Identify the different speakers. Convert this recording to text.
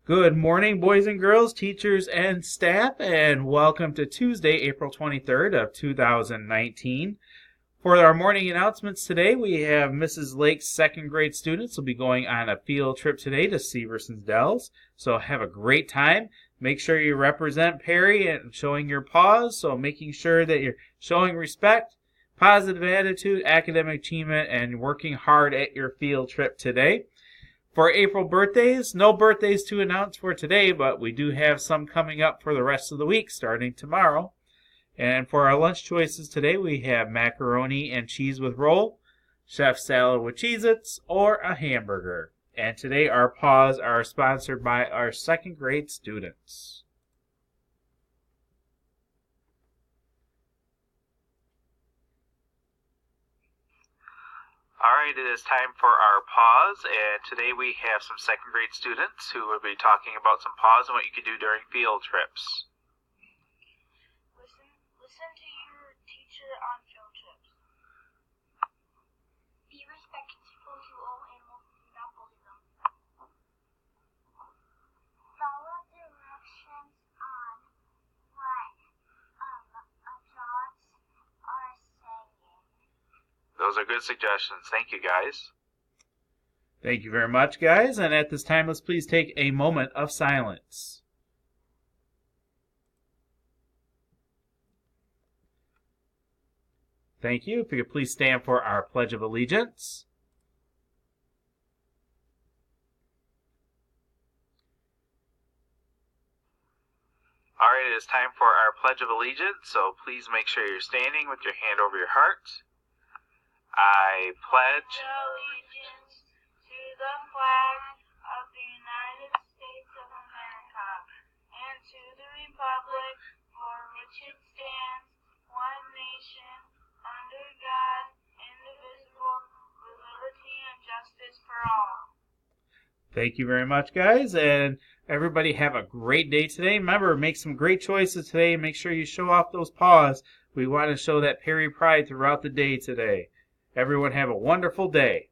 Speaker 1: Good morning, boys and girls, teachers and staff, and welcome to Tuesday, April 23rd of 2019. For our morning announcements today, we have Mrs. Lake's second grade students will be going on a field trip today to Severson's Dells. So have a great time. Make sure you represent Perry and showing your paws, so making sure that you're showing respect, positive attitude, academic achievement, and working hard at your field trip today. For April birthdays, no birthdays to announce for today, but we do have some coming up for the rest of the week starting tomorrow. And for our lunch choices today, we have macaroni and cheese with roll, chef salad with Cheez-Its, or a hamburger. And today our paws are sponsored by our second grade students.
Speaker 2: Alright, it is time for our pause, and today we have some second grade students who will be talking about some pause and what you can do during field trips.
Speaker 3: Listen to your teacher on field trips. Be respectful to all animals and do not bully them. Follow directions on what adults are saying.
Speaker 2: Those are good suggestions. Thank you, guys.
Speaker 1: Thank you very much, guys. And at this time, let's please take a moment of silence. Thank you. If you could please stand for our Pledge of Allegiance.
Speaker 2: Alright, it is time for our Pledge of Allegiance, so please make sure you're standing with your hand over your heart. I pledge
Speaker 3: Allegiance to the flag of the United States of America and to the republic for which it stands, one nation, under God, indivisible, with liberty and justice for all.
Speaker 1: Thank you very much, guys. And everybody have a great day today. Remember, make some great choices today. Make sure you show off those paws. We want to show that Perry pride throughout the day today. Everyone have a wonderful day.